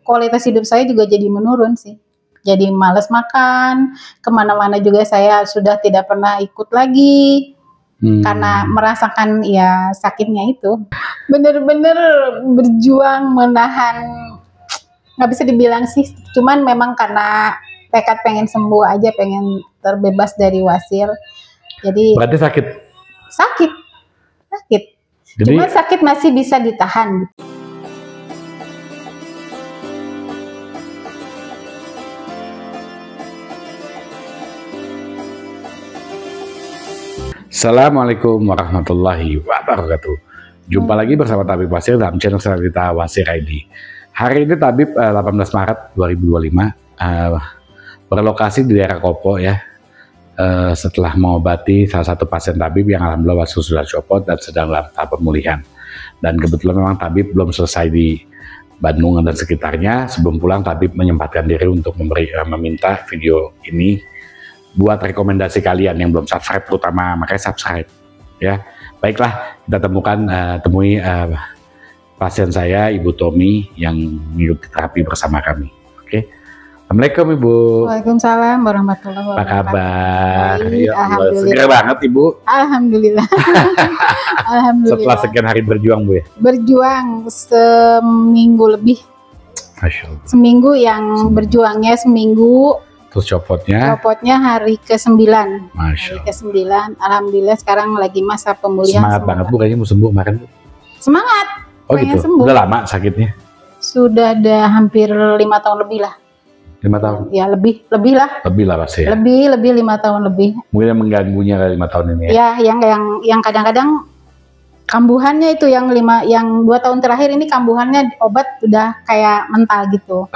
kualitas hidup saya juga jadi menurun sih. Jadi males makan, kemana-mana juga saya sudah tidak pernah ikut lagi. Karena merasakan ya sakitnya itu. Bener-bener berjuang menahan, nggak bisa dibilang sih, cuman memang karena tekad pengen sembuh aja, pengen terbebas dari wasir. Jadi berarti sakit. Jadi, cuma sakit masih bisa ditahan. Assalamualaikum warahmatullahi wabarakatuh. Jumpa lagi bersama Tabib Wasir dalam channel kita Wasir ID. Hari ini Tabib 18 Maret 2025 berlokasi di daerah Kopo ya. Setelah mengobati salah satu pasien Tabib yang alhamdulillah wasir sudah copot dan sedang dalam tahap pemulihan. Dan kebetulan memang Tabib belum selesai di Bandung dan sekitarnya. Sebelum pulang Tabib menyempatkan diri untuk meminta video ini buat rekomendasi kalian yang belum subscribe, terutama makanya subscribe ya. Baiklah, kita temui pasien saya Ibu Tommy yang mengikuti terapi bersama kami. Oke. Assalamualaikum Ibu. Waalaikumsalam warahmatullahi wabarakatuh. Apa kabar? Baik, Ya, alhamdulillah. seger banget Ibu. Alhamdulillah. Alhamdulillah. Setelah sekian hari berjuang Bu ya. Berjuang seminggu lebih. Masya Allah. Seminggu yang berjuangnya seminggu. Terus copotnya hari ke-9. Masya Hari ke-9. Alhamdulillah sekarang lagi masa pemulihan. Semangat banget Bu, kayaknya mau sembuh kemarin Bu. Semangat. Oh pengen gitu. sembuh. Udah lama sakitnya? Sudah ada hampir 5 tahun lebih lah. 5 tahun? Ya lebih lah. Lebih lah pasti ya. Lebih 5 tahun lebih. Mungkin yang mengganggunya kali 5 tahun ini ya. Ya yang kadang-kadang kambuhannya itu yang 2 tahun terakhir ini kambuhannya obat udah kayak mental gitu.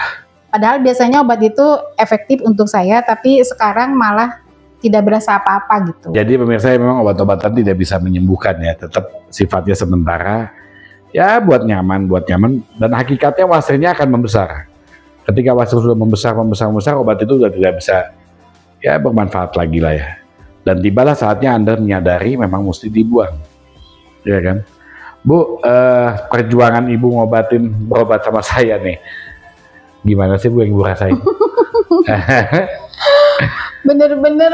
Padahal biasanya obat itu efektif untuk saya, tapi sekarang malah tidak berasa apa-apa gitu. Jadi pemirsa, memang obat-obatan tidak bisa menyembuhkan ya, tetap sifatnya sementara. Ya buat nyaman, dan hakikatnya wasirnya akan membesar. Ketika wasir sudah membesar, obat itu sudah tidak bisa ya bermanfaat lagi lah ya. Dan tibalah saatnya Anda menyadari memang mesti dibuang, ya kan? Bu, perjuangan Ibu berobat sama saya nih, gimana sih Bu yang Ibu rasain? Bener-bener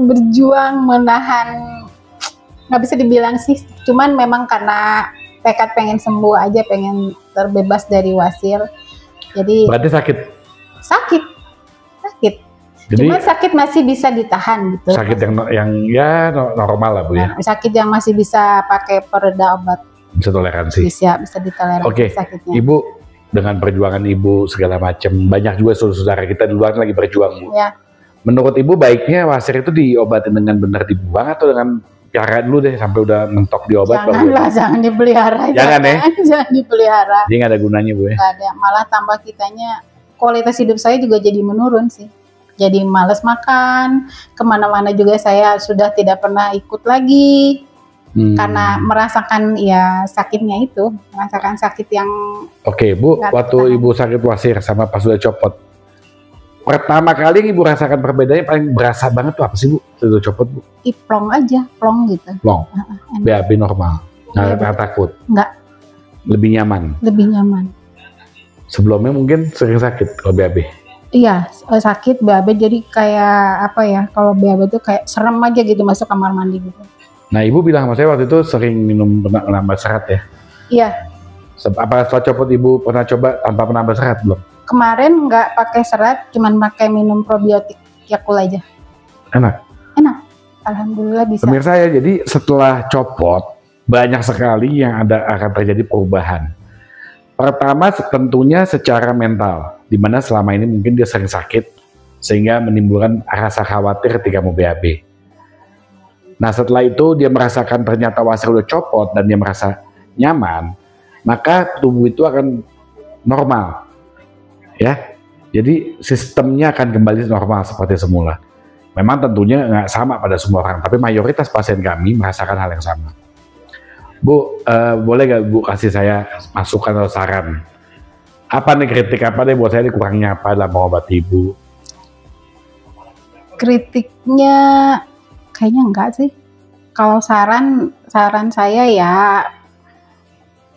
berjuang menahan, nggak bisa dibilang sih, cuman memang karena tekad pengen sembuh aja, pengen terbebas dari wasir. Jadi berarti sakit. Jadi, cuma sakit masih bisa ditahan gitu. Sakit yang ya normal lah Bu ya. Sakit yang masih bisa pakai pereda obat. Bisa toleransi. Bisa ditoleransi. Oke, sakitnya. Ibu dengan perjuangan Ibu segala macam, banyak juga saudara kita di luar lagi berjuang Bu. Ya. Menurut Ibu baiknya wasir itu diobatin dengan benar dibuang atau dengan pelihara dulu deh sampai udah mentok di obat? Jangan dipelihara. Jangan ya? Jangan dipelihara. Jadi nggak ada gunanya Bu ya? Nggak ada, malah tambah kitanya, kualitas hidup saya juga jadi menurun sih. Jadi males makan, kemana-mana juga saya sudah tidak pernah ikut lagi. Karena merasakan ya sakitnya itu, merasakan sakit yang. Oke Bu, waktu Ibu sakit wasir sama pas sudah copot, pertama kali Ibu rasakan perbedaannya paling berasa banget tuh apa sih Bu? Sudah copot Bu? Plong aja, plong gitu. Plong, BAB normal, nggak takut? Nggak. Lebih nyaman? Lebih nyaman. Sebelumnya mungkin sering sakit kalau BAB? Iya, sakit BAB, jadi kayak apa ya, kalau BAB itu kayak serem aja gitu masuk kamar mandi gitu. Nah Ibu bilang sama saya waktu itu sering minum penambah serat ya? Iya. Apa setelah copot Ibu pernah coba tanpa penambah serat belum? Kemarin nggak pakai serat, cuman pakai minum probiotik Yakult aja. Enak? Enak, alhamdulillah bisa. Pemirsa ya, jadi setelah copot banyak sekali yang akan terjadi perubahan. Pertama tentunya secara mental, dimana selama ini mungkin dia sering sakit sehingga menimbulkan rasa khawatir ketika mau BAB. Nah setelah itu dia merasakan ternyata wasir udah copot dan dia merasa nyaman, maka tubuh itu akan normal ya. Jadi sistemnya akan kembali normal seperti semula. Memang tentunya nggak sama pada semua orang, tapi mayoritas pasien kami merasakan hal yang sama. Bu, boleh gak Bu kasih saya masukan atau saran? Apa nih kritik apa deh buat saya kurangnya apa dalam mengobati Ibu? Kritiknya kayaknya enggak sih. Kalau saran saya ya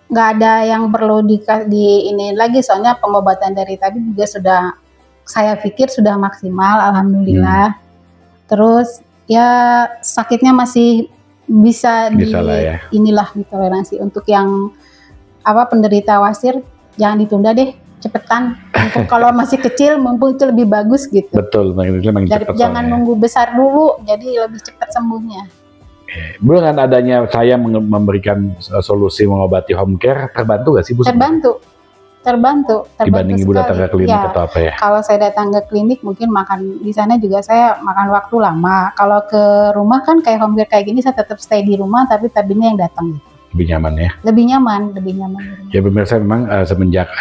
nggak ada yang perlu di ini lagi, soalnya pengobatan dari tabib juga sudah, saya pikir sudah maksimal, alhamdulillah. Terus ya sakitnya masih bisa lah ya. Inilah ditoleransi. Untuk yang penderita wasir jangan ditunda deh, cepetan. Kalau masih kecil mumpung itu lebih bagus gitu. Betul, memang cepat. Jangan nunggu besar dulu, jadi lebih cepat sembuhnya. Dengan adanya saya memberikan solusi mengobati home care, terbantu gak sih Bu? Terbantu dibanding Ibu datang ke klinik atau apa ya? Kalau saya datang ke klinik mungkin makan di sana juga saya makan waktu lama. Kalau ke rumah kan kayak home care kayak gini, saya tetap stay di rumah tapi tabibnya yang datang. Lebih nyaman ya? Lebih nyaman. Ya pemirsa, memang semenjak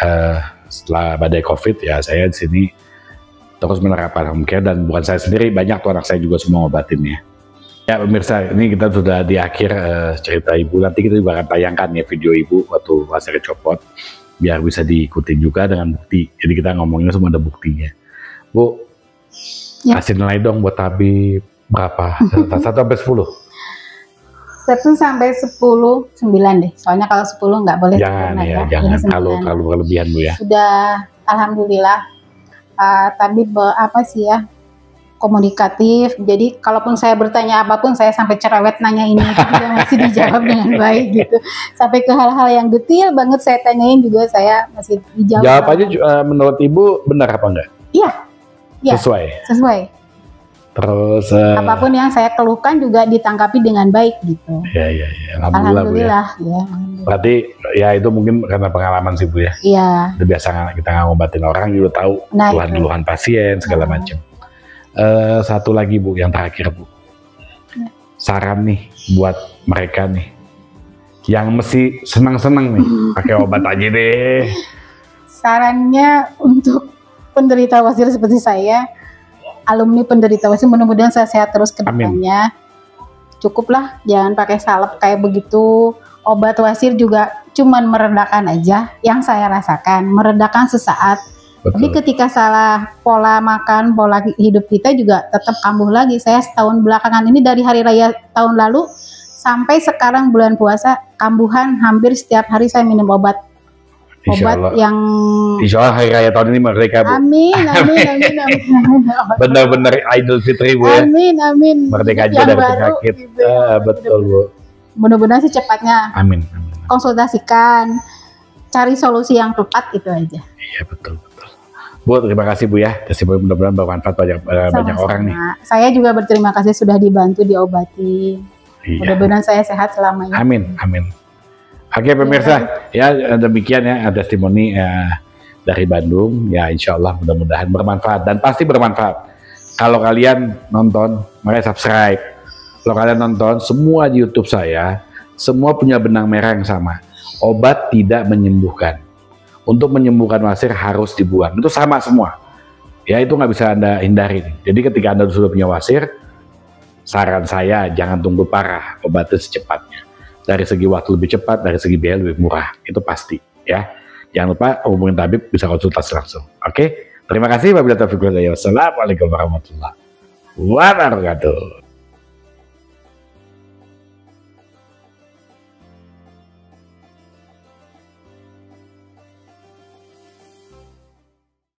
setelah badai COVID ya, saya di sini terus menerapkan home care, dan bukan saya sendiri, banyak tuh anak saya juga semua ngobatinnya. Ya pemirsa, ini kita sudah di akhir cerita Ibu. Nanti kita juga akan tayangkan ya video Ibu waktu wasir copot, biar bisa diikuti juga dengan bukti. Jadi kita ngomongnya semua ada buktinya. Bu, kasih nilai dong buat tabib berapa? 1 sampai 10? 1 sampai 10, 9 deh. Soalnya kalau 10 nggak boleh. Jangan terlalu kelebihan Bu ya. Sudah, alhamdulillah. Tabib komunikatif, jadi kalaupun saya bertanya apapun, saya sampai cerewet nanya ini juga masih dijawab dengan baik gitu. Sampai ke hal-hal yang detail banget saya tanyain juga saya masih dijawab. Jawabannya menurut Ibu benar apa enggak? Iya. Sesuai. Terus apapun yang saya keluhkan juga ditanggapi dengan baik gitu. Iya. Alhamdulillah. Ya. Berarti ya itu mungkin karena pengalaman sih Bu ya. Iya. Udah biasa kita ngobatin orang juga tahu keluhan-keluhan pasien segala macam. Satu lagi Bu, yang terakhir Bu, saran nih buat mereka nih yang mesti senang-senang nih pakai obat aja deh. Sarannya untuk penderita wasir seperti saya, alumni penderita wasir, mudah-mudahan saya sehat terus ke depannya. Cukuplah, jangan pakai salep kayak begitu. Obat wasir juga cuman meredakan aja, yang saya rasakan meredakan sesaat. Tapi ketika salah pola makan, pola hidup kita juga tetap kambuh lagi. Saya setahun belakangan ini, dari hari raya tahun lalu sampai sekarang bulan puasa, kambuhan hampir setiap hari saya minum obat. Yang Insya Allah hari raya tahun ini merdeka Bu. Amin. Benar-benar Idul Fitri Bu ya. Amin. Merdeka aja dari penyakit. Gitu. Betul Bu. Mudah-mudahan secepatnya. Amin. Konsultasikan, cari solusi yang tepat, itu aja. Iya betul. Bu, terima kasih Bu ya. Mudah-mudahan bermanfaat banyak orang nih. Saya juga berterima kasih sudah dibantu diobati. Iya. Mudah-mudahan saya sehat selamanya. Amin. Oke pemirsa, ya demikian ya testimoni dari Bandung. Ya insya Allah mudah-mudahan bermanfaat, dan pasti bermanfaat. Kalau kalian nonton, makanya subscribe. Kalau kalian nonton, semua di YouTube saya, semua punya benang merah yang sama. Obat tidak menyembuhkan. Untuk menyembuhkan wasir harus dibuang. Itu sama semua. Ya itu nggak bisa Anda hindari. Jadi ketika Anda sudah punya wasir, saran saya jangan tunggu parah, obatnya secepatnya. Dari segi waktu lebih cepat, dari segi biaya lebih murah. Itu pasti ya. Jangan lupa hubungin tabib, bisa konsultasi langsung. Oke? Terima kasih. Wabillahi taufiq wal hidayah. Wassalamualaikum warahmatullahi wabarakatuh.